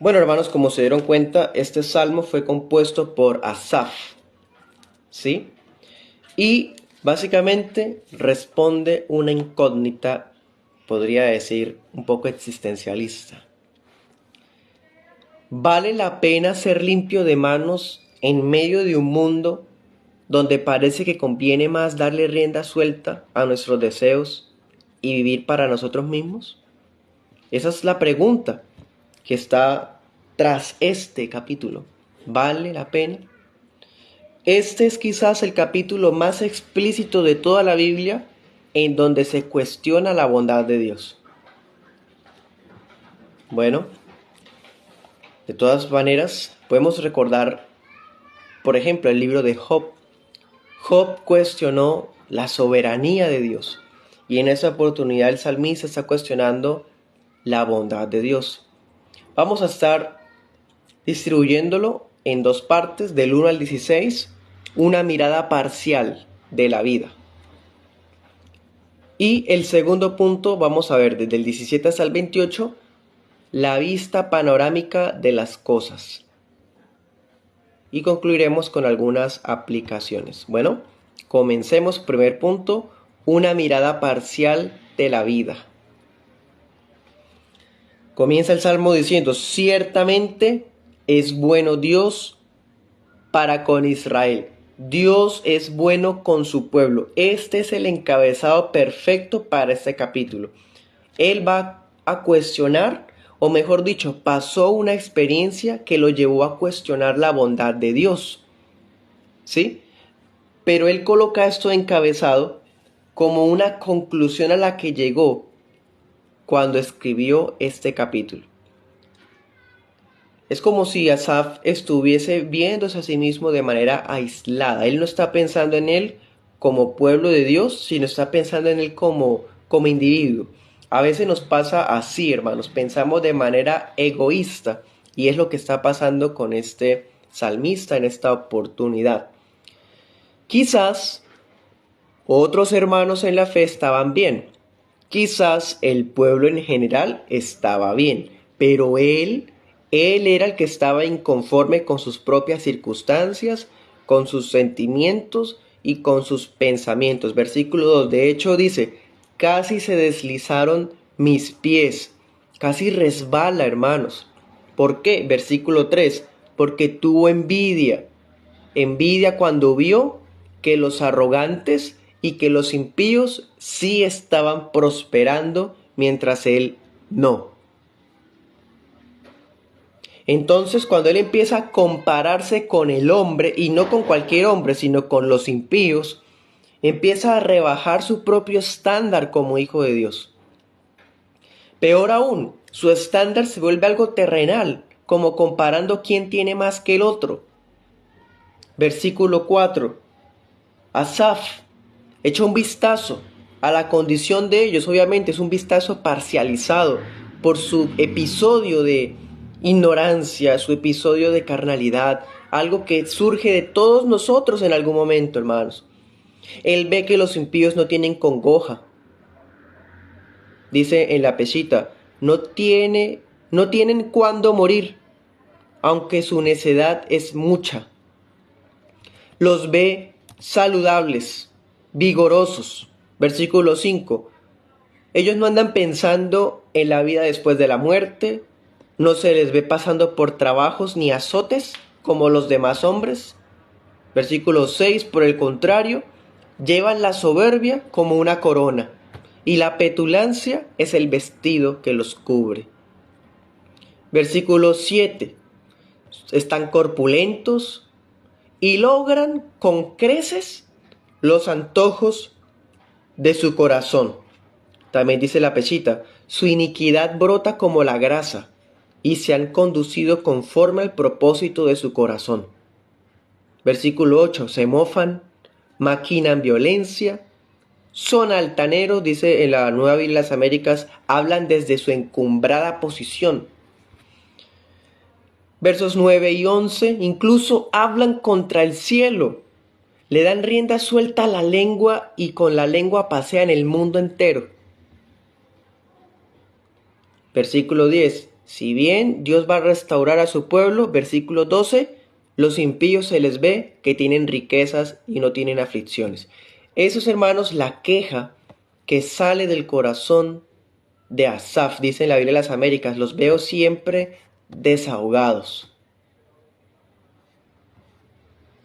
Bueno, hermanos, como se dieron cuenta, este salmo fue compuesto por Asaf, ¿sí? Y básicamente responde una incógnita, podría decir, un poco existencialista. ¿Vale la pena ser limpio de manos en medio de un mundo donde parece que conviene más darle rienda suelta a nuestros deseos y vivir para nosotros mismos? Esa es la pregunta que está tras este capítulo. ¿Vale la pena? Este es quizás el capítulo más explícito de toda la Biblia en donde se cuestiona la bondad de Dios. Bueno, de todas maneras, podemos recordar, por ejemplo, el libro de Job. Job cuestionó la soberanía de Dios y en esa oportunidad el salmista está cuestionando la bondad de Dios. Vamos a estar distribuyéndolo en dos partes, del 1 al 16, una mirada parcial de la vida. Y el segundo punto, vamos a ver desde el 17 hasta el 28, la vista panorámica de las cosas. Y concluiremos con algunas aplicaciones. Bueno, comencemos. Primer punto, una mirada parcial de la vida. Comienza el Salmo diciendo: ciertamente es bueno Dios para con Israel. Dios es bueno con su pueblo. Este es el encabezado perfecto para este capítulo. Él va a cuestionar, o mejor dicho, pasó una experiencia que lo llevó a cuestionar la bondad de Dios. ¿Sí? Pero él coloca esto encabezado como una conclusión a la que llegó cuando escribió este capítulo. Es como si Asaf estuviese viéndose a sí mismo de manera aislada. Él no está pensando en él como pueblo de Dios, sino está pensando en él como individuo. A veces nos pasa así, hermanos, pensamos de manera egoísta y es lo que está pasando con este salmista en esta oportunidad. Quizás otros hermanos en la fe estaban bien, quizás el pueblo en general estaba bien, pero él era el que estaba inconforme con sus propias circunstancias, con sus sentimientos y con sus pensamientos. Versículo 2, de hecho dice: casi se deslizaron mis pies, casi resbala, hermanos. ¿Por qué? Versículo 3, porque tuvo envidia cuando vio que los arrogantes y que los impíos sí estaban prosperando mientras él no. Entonces, cuando él empieza a compararse con el hombre, y no con cualquier hombre, sino con los impíos, empieza a rebajar su propio estándar como hijo de Dios. Peor aún, su estándar se vuelve algo terrenal, como comparando quién tiene más que el otro. Versículo 4. Asaf echa un vistazo a la condición de ellos. Obviamente es un vistazo parcializado por su episodio de ignorancia, su episodio de carnalidad, algo que surge de todos nosotros en algún momento, hermanos. Él ve que los impíos no tienen congoja. Dice en la pesita: no tienen cuándo morir, aunque su necedad es mucha. Los ve saludables, vigorosos. Versículo 5. Ellos no andan pensando en la vida después de la muerte, no se les ve pasando por trabajos ni azotes como los demás hombres. Versículo 6. Por el contrario, llevan la soberbia como una corona, y la petulancia es el vestido que los cubre. Versículo 7. Están corpulentos y logran con creces los antojos de su corazón. También dice la pechita: su iniquidad brota como la grasa, y se han conducido conforme al propósito de su corazón. Versículo 8. Se mofan, maquinan violencia, son altaneros, dice en la Nueva Biblia de las Américas, hablan desde su encumbrada posición. Versos 9 y 11, incluso hablan contra el cielo. Le dan rienda suelta a la lengua y con la lengua pasean el mundo entero. Versículo 10. Si bien Dios va a restaurar a su pueblo, versículo 12, los impíos se les ve que tienen riquezas y no tienen aflicciones. Eso es, hermanos, la queja que sale del corazón de Asaf, dice en la Biblia de las Américas. Los veo siempre desahogados.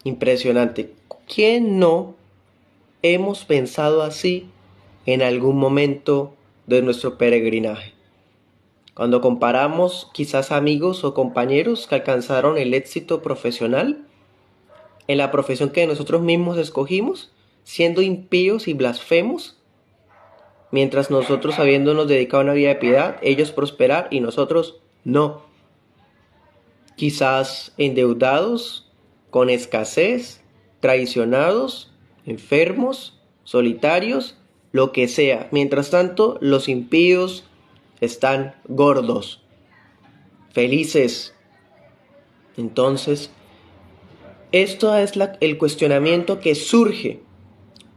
Impresionante. ¿Quién no hemos pensado así en algún momento de nuestro peregrinaje? Cuando comparamos quizás amigos o compañeros que alcanzaron el éxito profesional en la profesión que nosotros mismos escogimos, siendo impíos y blasfemos, mientras nosotros habiéndonos dedicado a una vida de piedad, ellos prosperar y nosotros no. Quizás endeudados, con escasez, traicionados, enfermos, solitarios, lo que sea. Mientras tanto, los impíos están gordos, felices. Entonces, esto es el cuestionamiento que surge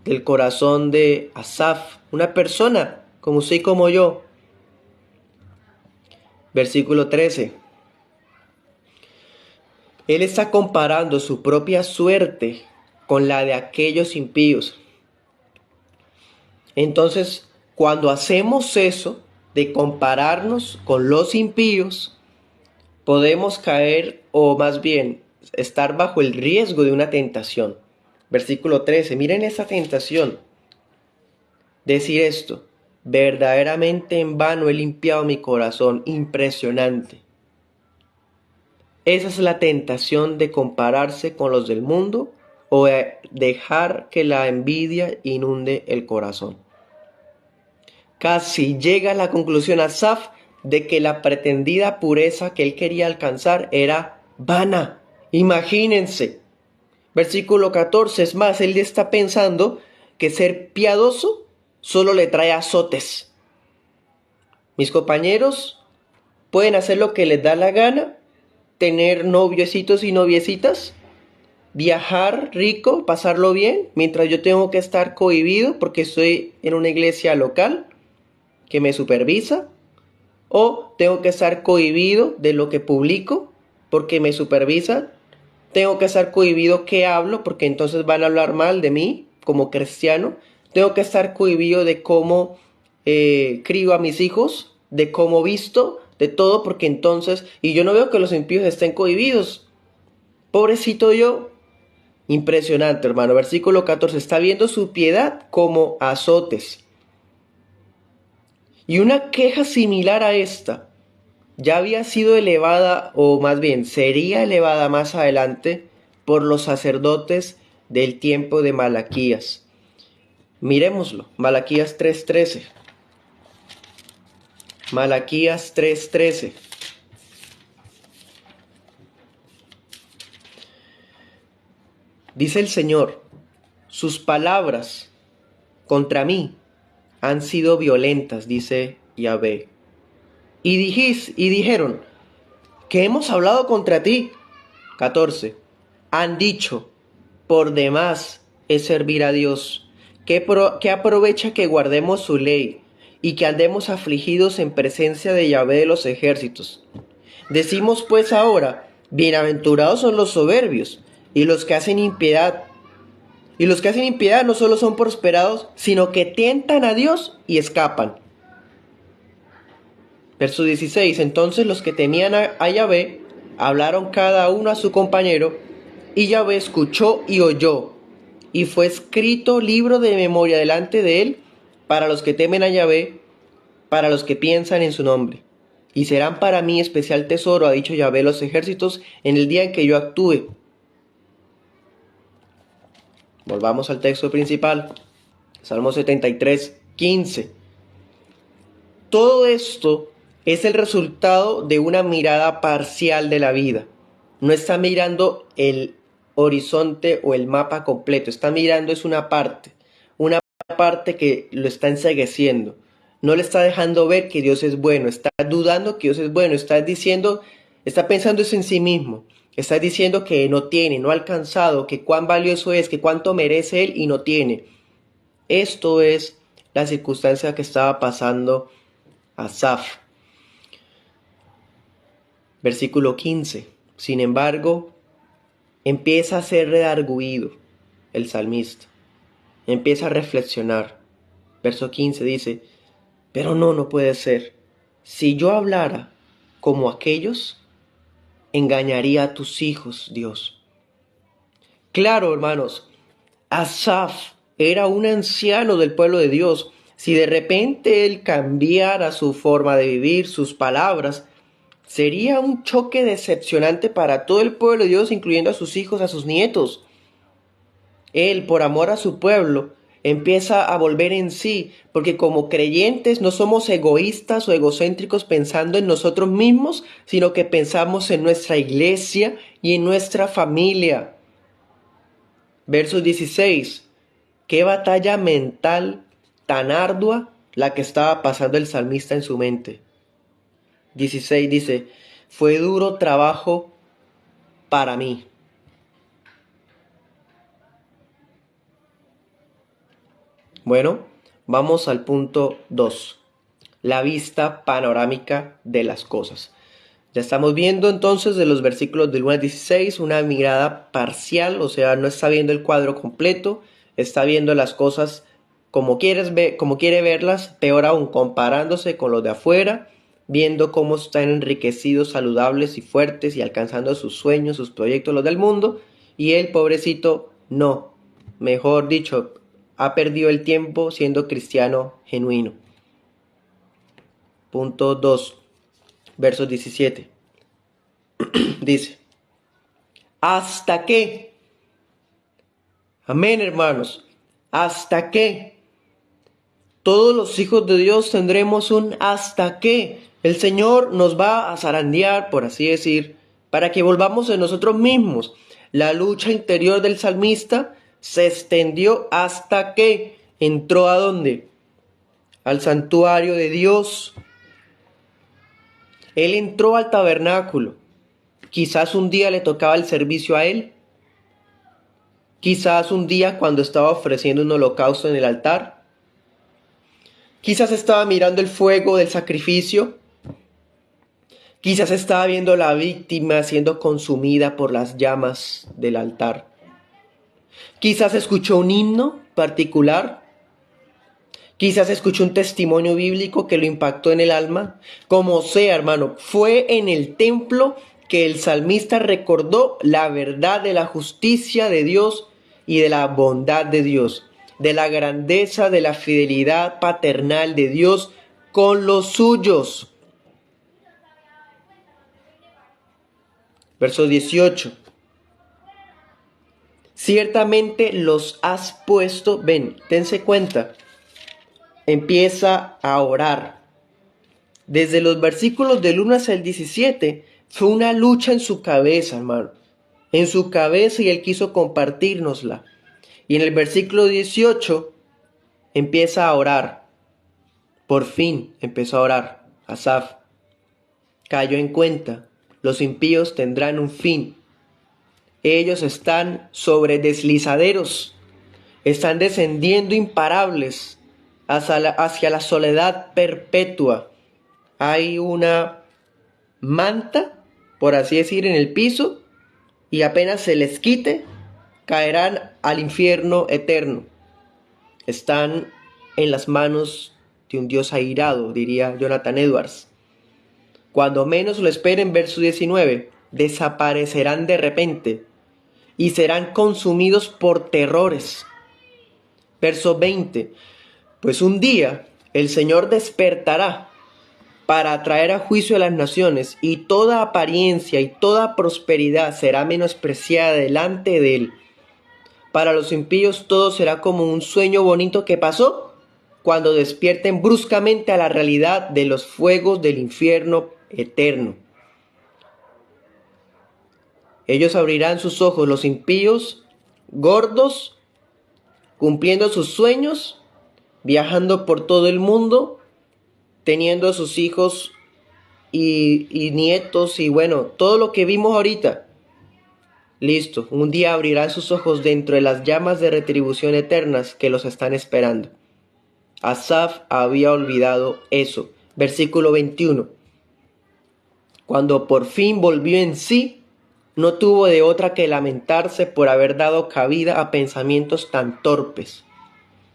del corazón de Asaf, una persona como usted y como yo. Versículo 13. Él está comparando su propia suerte con la de aquellos impíos. Entonces, cuando hacemos eso de compararnos con los impíos, podemos caer, o más bien estar bajo el riesgo de una tentación. Versículo 13, miren esa tentación. Decir esto: verdaderamente en vano he limpiado mi corazón. Impresionante. Esa es la tentación de compararse con los del mundo o de dejar que la envidia inunde el corazón. Casi llega a la conclusión Asaf de que la pretendida pureza que él quería alcanzar era vana. Imagínense. Versículo 14, es más, él está pensando que ser piadoso solo le trae azotes. Mis compañeros pueden hacer lo que les da la gana, tener noviecitos y noviecitas, viajar rico, pasarlo bien, mientras yo tengo que estar cohibido porque estoy en una iglesia local que me supervisa, o tengo que estar cohibido de lo que publico porque me supervisa, tengo que estar cohibido que hablo porque entonces van a hablar mal de mí como cristiano, tengo que estar cohibido de cómo crío a mis hijos, de cómo visto, de todo, porque entonces, y yo no veo que los impíos estén cohibidos. Pobrecito yo. Impresionante, hermano. Versículo 14, está viendo su piedad como azotes. Y una queja similar a esta ya había sido elevada, o más bien sería elevada más adelante, por los sacerdotes del tiempo de Malaquías. Miremoslo, Malaquías 3:13. Malaquías 3:13. Dice el Señor: sus palabras contra mí han sido violentas, dice Yahvé. Y dijeron que hemos hablado contra ti. 14. Han dicho: por demás es servir a Dios. ¿Qué aprovecha que guardemos su ley y que andemos afligidos en presencia de Yahvé de los ejércitos? Decimos pues ahora: bienaventurados son los soberbios y los que hacen impiedad. Y los que hacen impiedad no solo son prosperados, sino que tientan a Dios y escapan. Verso 16. Entonces los que temían a Yahvé hablaron cada uno a su compañero, y Yahvé escuchó y oyó, y fue escrito libro de memoria delante de él para los que temen a Yahvé, para los que piensan en su nombre. Y serán para mí especial tesoro, ha dicho Yahvé los ejércitos, en el día en que yo actúe. Volvamos al texto principal. Salmo 73:15. Todo esto es el resultado de una mirada parcial de la vida. No está mirando el horizonte o el mapa completo. Está mirando es una parte que lo está encegueciendo. No le está dejando ver que Dios es bueno. Está dudando que Dios es bueno. Está pensando eso en sí mismo. Está diciendo que no tiene, no ha alcanzado, que cuán valioso es, que cuánto merece él y no tiene. Esto es la circunstancia que estaba pasando Asaf. Versículo 15. Sin embargo, empieza a ser redarguido el salmista. Empieza a reflexionar. Verso 15 dice, pero no puede ser. Si yo hablara como aquellos, engañaría a tus hijos, Dios. Claro, hermanos, Asaf era un anciano del pueblo de Dios. Si de repente él cambiara su forma de vivir, sus palabras, sería un choque decepcionante para todo el pueblo de Dios, incluyendo a sus hijos, a sus nietos. Él, por amor a su pueblo, empieza a volver en sí, porque como creyentes no somos egoístas o egocéntricos pensando en nosotros mismos, sino que pensamos en nuestra iglesia y en nuestra familia. Verso 16. Qué batalla mental tan ardua la que estaba pasando el salmista en su mente. 16 dice, fue duro trabajo para mí. Bueno, vamos al punto 2. La vista panorámica de las cosas. Ya estamos viendo entonces de los versículos del 1 al 16 una mirada parcial, o sea, no está viendo el cuadro completo, está viendo las cosas como quiere verlas, peor aún comparándose con los de afuera, viendo cómo están enriquecidos, saludables y fuertes y alcanzando sus sueños, sus proyectos, los del mundo, y él, pobrecito, no. Mejor dicho, ha perdido el tiempo siendo cristiano genuino. Punto 2, verso 17. Dice, ¿hasta qué? Amén, hermanos. ¿Hasta qué? Todos los hijos de Dios tendremos un hasta qué. El Señor nos va a zarandear, por así decir, para que volvamos en nosotros mismos. La lucha interior del salmista se extendió hasta que entró ¿a dónde? Al santuario de Dios. Él entró al tabernáculo. Quizás un día le tocaba el servicio a él. Quizás un día cuando estaba ofreciendo un holocausto en el altar. Quizás estaba mirando el fuego del sacrificio. Quizás estaba viendo a la víctima siendo consumida por las llamas del altar. Quizás escuchó un himno particular. Quizás escuchó un testimonio bíblico que lo impactó en el alma. Como sea, hermano, fue en el templo que el salmista recordó la verdad de la justicia de Dios y de la bondad de Dios, de la grandeza de la fidelidad paternal de Dios con los suyos. Verso 18. Ciertamente los has puesto, ven, dense cuenta, empieza a orar. Desde los versículos del 1 hasta el 17 fue una lucha en su cabeza, hermano. En su cabeza, y él quiso compartírnosla. Y en el versículo 18 empieza a orar. Por fin empezó a orar. Asaf cayó en cuenta. Los impíos tendrán un fin. Ellos están sobre deslizaderos. Están descendiendo imparables hacia la soledad perpetua. Hay una manta, por así decir, en el piso, y apenas se les quite, caerán al infierno eterno. Están en las manos de un Dios airado, diría Jonathan Edwards. Cuando menos lo esperen, verso 19, desaparecerán de repente y serán consumidos por terrores. Verso 20, pues un día el Señor despertará para traer a juicio a las naciones, y toda apariencia y toda prosperidad será menospreciada delante de él. Para los impíos todo será como un sueño bonito que pasó, cuando despierten bruscamente a la realidad de los fuegos del infierno eterno. Ellos abrirán sus ojos, los impíos, gordos, cumpliendo sus sueños, viajando por todo el mundo, teniendo a sus hijos y nietos y bueno, todo lo que vimos ahorita. Listo, un día abrirán sus ojos dentro de las llamas de retribución eternas que los están esperando. Asaf había olvidado eso. Versículo 21. Cuando por fin volvió en sí, no tuvo de otra que lamentarse por haber dado cabida a pensamientos tan torpes.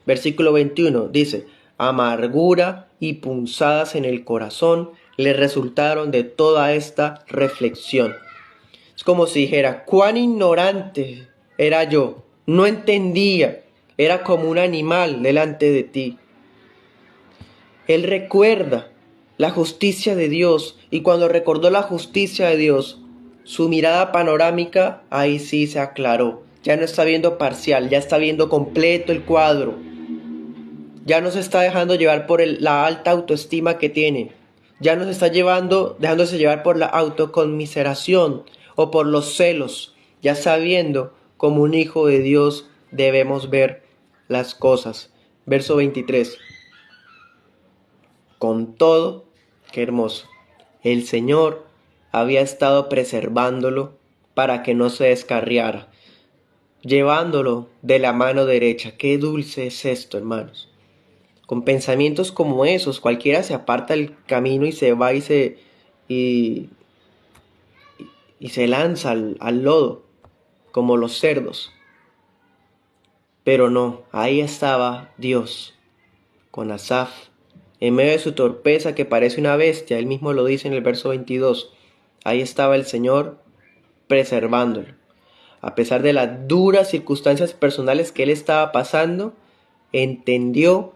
Versículo 21 dice: amargura y punzadas en el corazón le resultaron de toda esta reflexión. Es como si dijera: cuán ignorante era yo, no entendía, era como un animal delante de ti. Él recuerda la justicia de Dios, y cuando recordó la justicia de Dios, su mirada panorámica ahí sí se aclaró. Ya no está viendo parcial, ya está viendo completo el cuadro. Ya no se está dejando llevar por la alta autoestima que tiene. Ya no se está dejándose llevar por la autoconmiseración o por los celos. Ya sabiendo como un hijo de Dios debemos ver las cosas. Verso 23. Con todo, qué hermoso, el Señor había estado preservándolo para que no se descarriara, llevándolo de la mano derecha. Qué dulce es esto, hermanos. Con pensamientos como esos, cualquiera se aparta del camino y se va y, y se lanza al lodo, como los cerdos. Pero no, ahí estaba Dios, con Asaf, en medio de su torpeza que parece una bestia. Él mismo lo dice en el verso 22. Ahí estaba el Señor preservándolo. A pesar de las duras circunstancias personales que él estaba pasando, entendió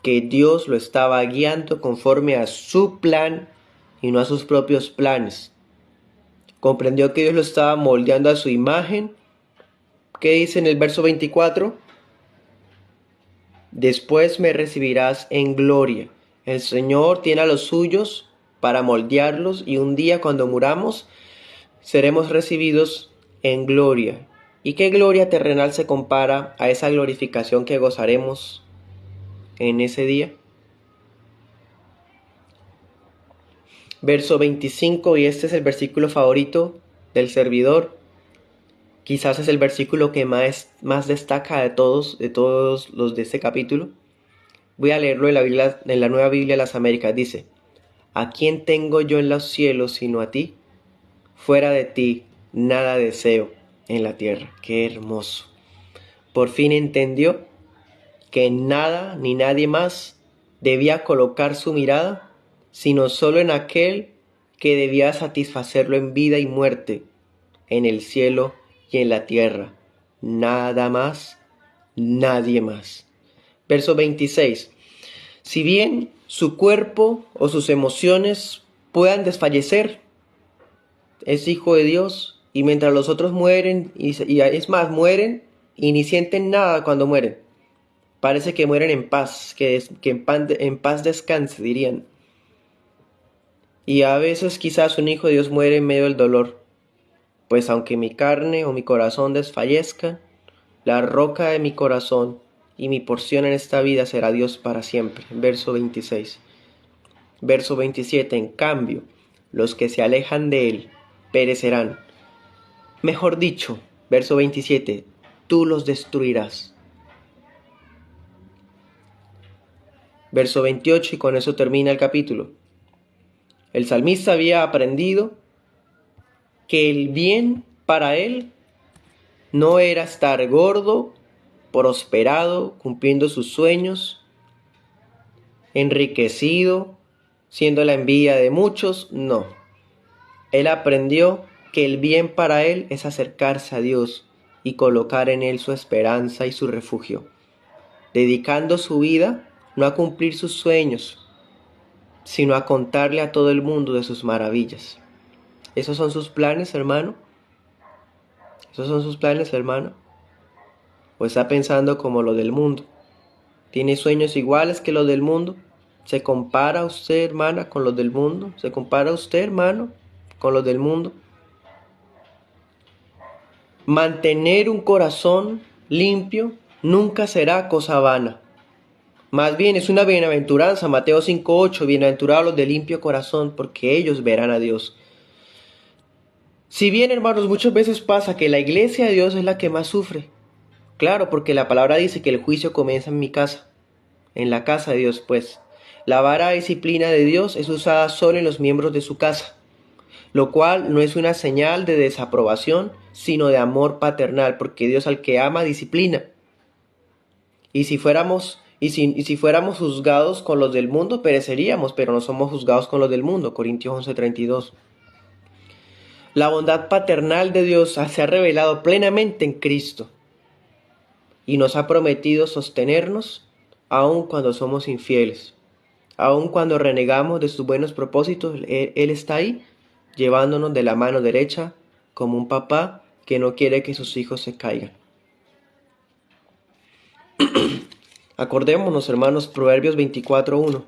que Dios lo estaba guiando conforme a su plan y no a sus propios planes. Comprendió que Dios lo estaba moldeando a su imagen. ¿Qué dice en el verso 24? Después me recibirás en gloria. El Señor tiene a los suyos para moldearlos, y un día cuando muramos seremos recibidos en gloria. ¿Y qué gloria terrenal se compara a esa glorificación que gozaremos en ese día? Verso 25, y este es el versículo favorito del servidor. Quizás es el versículo que más destaca de todos los de este capítulo. Voy a leerlo en la Nueva Biblia de las Américas. Dice: ¿a quién tengo yo en los cielos sino a ti? Fuera de ti nada deseo en la tierra. Qué hermoso. Por fin entendió que en nada ni nadie más debía colocar su mirada, sino solo en aquel que debía satisfacerlo en vida y muerte, en el cielo y en la tierra. Nada más, nadie más. Verso 26. Si bien su cuerpo o sus emociones puedan desfallecer, es hijo de Dios, y mientras los otros mueren, y es más, mueren y ni sienten nada cuando mueren. Parece que mueren en paz, que en paz descanse, dirían. Y a veces quizás un hijo de Dios muere en medio del dolor. Pues aunque mi carne o mi corazón desfallezca, la roca de mi corazón y mi porción en esta vida será Dios para siempre. Verso 26. Verso 27. En cambio, los que se alejan de Él perecerán. Mejor dicho, verso 27, tú los destruirás. Verso 28, y con eso termina el capítulo. El salmista había aprendido que el bien para él no era estar gordo, prosperado, cumpliendo sus sueños, enriquecido, siendo la envidia de muchos. No. Él aprendió que el bien para él es acercarse a Dios y colocar en Él su esperanza y su refugio, dedicando su vida no a cumplir sus sueños, sino a contarle a todo el mundo de sus maravillas. ¿Esos son sus planes, hermano? ¿Esos son sus planes, hermano? ¿O está pensando como lo del mundo? ¿Tiene sueños iguales que los del mundo? ¿Se compara usted, hermana, con los del mundo? ¿Se compara usted, hermano, con los del mundo? Mantener un corazón limpio nunca será cosa vana. Más bien es una bienaventuranza. Mateo 5:8, bienaventurados los de limpio corazón, porque ellos verán a Dios. Si bien, hermanos, muchas veces pasa que la iglesia de Dios es la que más sufre. Claro, porque la palabra dice que el juicio comienza en mi casa, en la casa de Dios, pues. La vara disciplina de Dios es usada solo en los miembros de su casa. lo cual no es una señal de desaprobación, sino de amor paternal, porque Dios al que ama disciplina. Y si fuéramos juzgados con los del mundo, pereceríamos, pero no somos juzgados con los del mundo. Corintios 11:32. La bondad paternal de Dios se ha revelado plenamente en Cristo y nos ha prometido sostenernos aun cuando somos infieles. Aun cuando renegamos de sus buenos propósitos, Él está ahí, llevándonos de la mano derecha, como un papá que no quiere que sus hijos se caigan. Acordémonos, hermanos, Proverbios 24:1.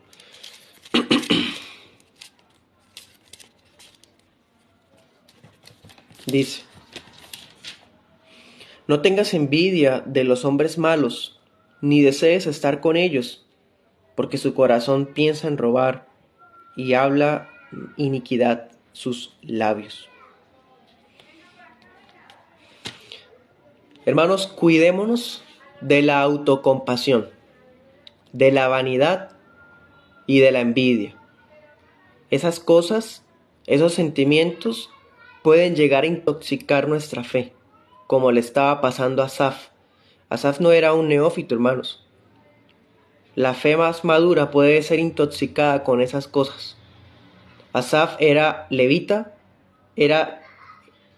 Dice: no tengas envidia de los hombres malos, ni desees estar con ellos, porque su corazón piensa en robar y habla iniquidad sus labios. Hermanos, cuidémonos de la autocompasión, de la vanidad y de la envidia. Esas cosas, esos sentimientos pueden llegar a intoxicar nuestra fe, como le estaba pasando a Asaf. Asaf no era un neófito, hermanos. La fe más madura puede ser intoxicada con esas cosas. Asaf era levita, era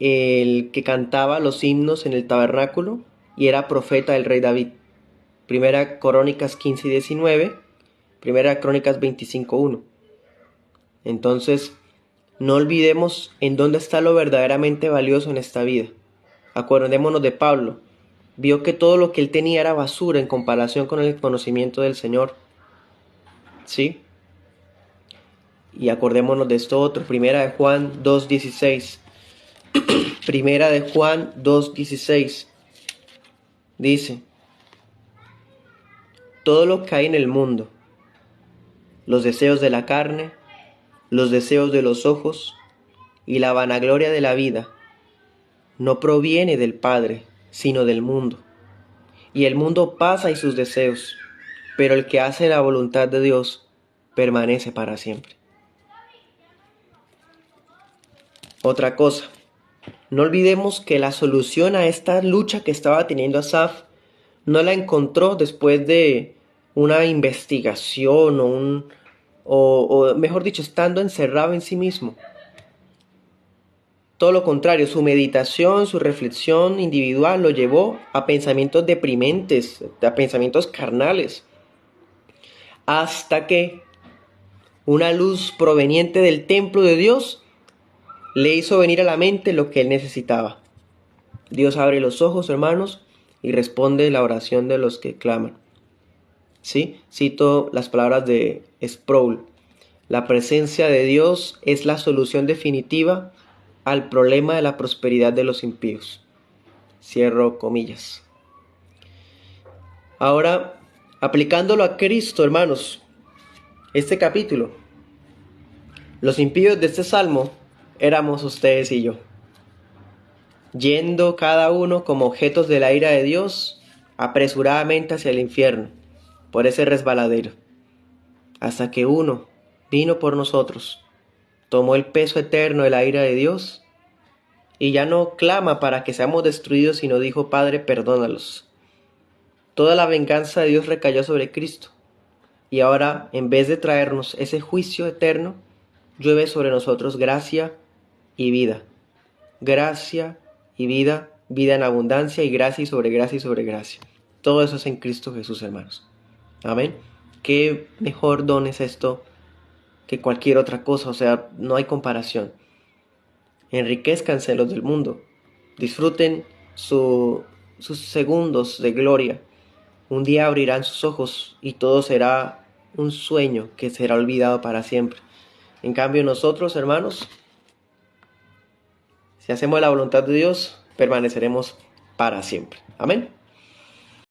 el que cantaba los himnos en el tabernáculo y era profeta del rey David. Primera Crónicas 15:19, Primera Crónicas 25:1. Entonces, no olvidemos en dónde está lo verdaderamente valioso en esta vida. Acordémonos de Pablo. Vio que todo lo que él tenía era basura en comparación con el conocimiento del Señor. ¿Sí? Y acordémonos de esto otro. Primera de Juan 2:16. Primera de Juan 2:16. Dice: todo lo que hay en el mundo, los deseos de la carne, los deseos de los ojos y la vanagloria de la vida, no proviene del Padre, sino del mundo. Y el mundo pasa y sus deseos, pero el que hace la voluntad de Dios permanece para siempre. Otra cosa, no olvidemos que la solución a esta lucha que estaba teniendo Asaf no la encontró después de una investigación o mejor dicho, estando encerrado en sí mismo. Todo lo contrario, su meditación, su reflexión individual lo llevó a pensamientos deprimentes, a pensamientos carnales, hasta que una luz proveniente del templo de Dios le hizo venir a la mente lo que él necesitaba. Dios abre los ojos, hermanos, y responde la oración de los que claman. ¿Sí? Cito las palabras de Sproul. La presencia de Dios es la solución definitiva al problema de la prosperidad de los impíos. Cierro comillas. Ahora, aplicándolo a Cristo, hermanos, este capítulo, los impíos de este salmo éramos ustedes y yo, yendo cada uno como objetos de la ira de Dios apresuradamente hacia el infierno, por ese resbaladero, hasta que uno vino por nosotros, tomó el peso eterno de la ira de Dios y ya no clama para que seamos destruidos, sino dijo: Padre, perdónalos. Toda la venganza de Dios recayó sobre Cristo y ahora, en vez de traernos ese juicio eterno, llueve sobre nosotros gracia y vida. Gracia y vida, vida en abundancia y gracia y sobre gracia y sobre gracia. Todo eso es en Cristo Jesús, hermanos. Amén. Qué mejor don es esto que cualquier otra cosa, o sea, no hay comparación. Enriquézcanse los del mundo, disfruten sus segundos de gloria. Un día abrirán sus ojos y todo será un sueño que será olvidado para siempre. En cambio nosotros, hermanos, si hacemos la voluntad de Dios, permaneceremos para siempre. Amén.